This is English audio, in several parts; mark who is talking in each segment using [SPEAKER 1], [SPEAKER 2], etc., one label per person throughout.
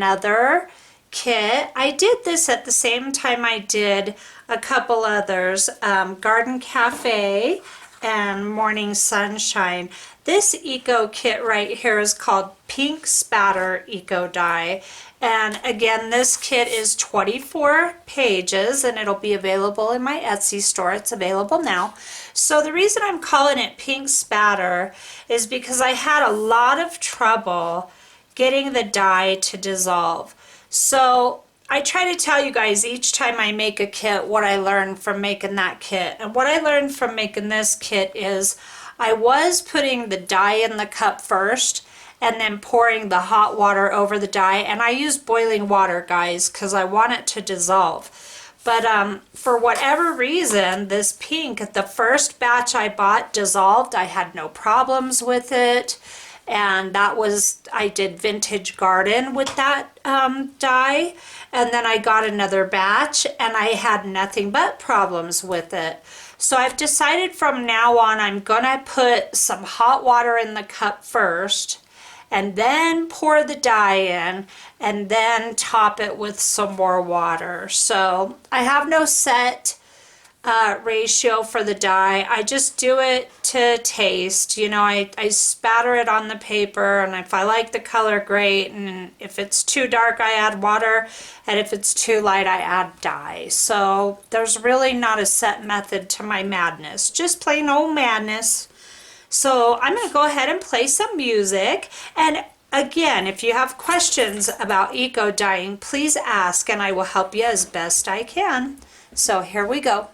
[SPEAKER 1] another kit. I did this at the same time I did a couple others, Garden Cafe and Morning Sunshine. This eco kit right here is called Pink Spatter Eco Dye. And again, this kit is 24 pages and it'll be available in my Etsy store. It's available now. So the reason I'm calling it Pink Spatter is because I had a lot of trouble getting the dye to dissolve. So I try to tell you guys each time I make a kit what I learned from making that kit. And what I learned from making this kit is I was putting the dye in the cup first and then pouring the hot water over the dye. And I use boiling water, guys, because I want it to dissolve. But for whatever reason, this pink, the first batch I bought dissolved. I had no problems with it. And that was, I did Vintage Garden with that dye. And then I got another batch and I had nothing but problems with it. So I've decided from now on I'm gonna put some hot water in the cup first and then pour the dye in and then top it with some more water. So I have no set ratio for the dye. I just do it to taste. You know, I spatter it on the paper, and if I like the color, great, and if it's too dark I add water, and if it's too light I add dye. So there's really not a set method to my madness, just plain old madness. So I'm going to go ahead and play some music, and again, if you have questions about eco dyeing, please ask and I will help you as best I can. So here we go.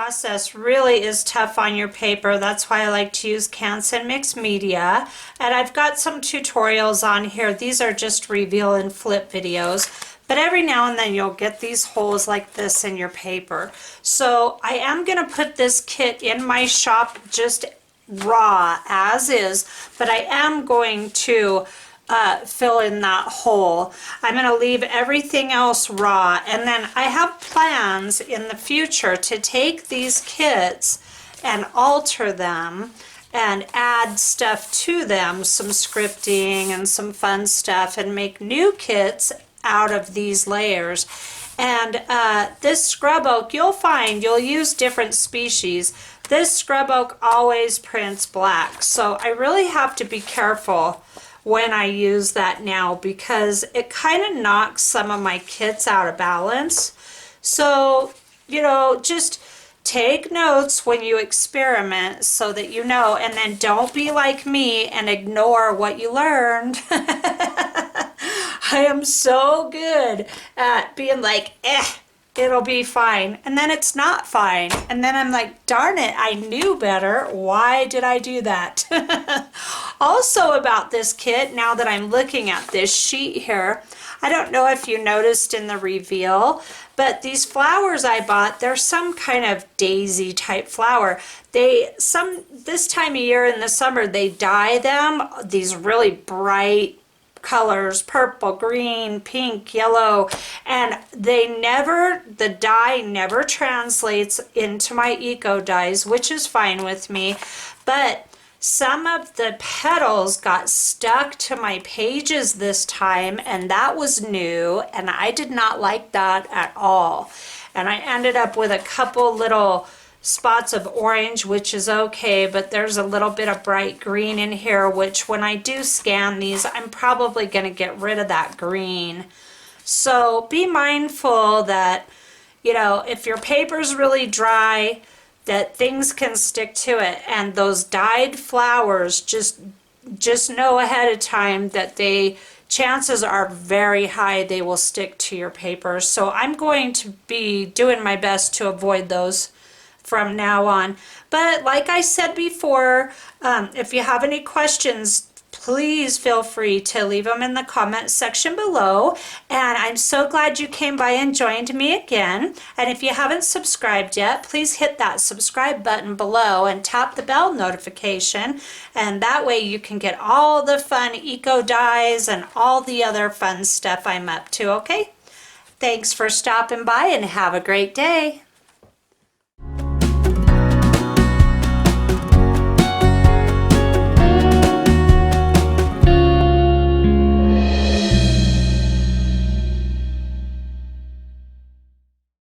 [SPEAKER 1] process really is tough on your paper. That's why I like to use Canson Mixed Media. And I've got some tutorials on here. These are just reveal and flip videos. But every now and then you'll get these holes like this in your paper. So I am going to put this kit in my shop just raw as is, but I am going to fill in that hole. I'm going to leave everything else raw, and then I have plans in the future to take these kits and alter them and add stuff to them, some scripting and some fun stuff, and make new kits out of these layers. And this scrub oak, you'll find you'll use different species. This scrub oak always prints black, so I really have to be careful when I use that now, because it kind of knocks some of my kits out of balance. So, you know, just take notes when you experiment so that you know, and then don't be like me and ignore what you learned. I am so good at being like, it'll be fine. And then it's not fine. And then I'm like, darn it, I knew better. Why did I do that? Also about this kit, now that I'm looking at this sheet here, I don't know if you noticed in the reveal, but these flowers I bought, they're some kind of daisy type flower. This time of year in the summer, they dye them, these really bright colors, purple, green, pink, yellow, and the dye never translates into my eco dyes, which is fine with me, but some of the petals got stuck to my pages this time, and that was new, and I did not like that at all. And I ended up with a couple little spots of orange, which is okay, but there's a little bit of bright green in here, which when I do scan these, I'm probably going to get rid of that green. So be mindful that, you know, if your paper's really dry, that things can stick to it, and those dyed flowers, just know ahead of time that chances are very high they will stick to your paper. So I'm going to be doing my best to avoid those from now on. But like I said before, if you have any questions, please feel free to leave them in the comment section below. And I'm so glad you came by and joined me again. And if you haven't subscribed yet, please hit that subscribe button below and tap the bell notification. And that way you can get all the fun eco dyes and all the other fun stuff I'm up to, okay? Thanks for stopping by and have a great day.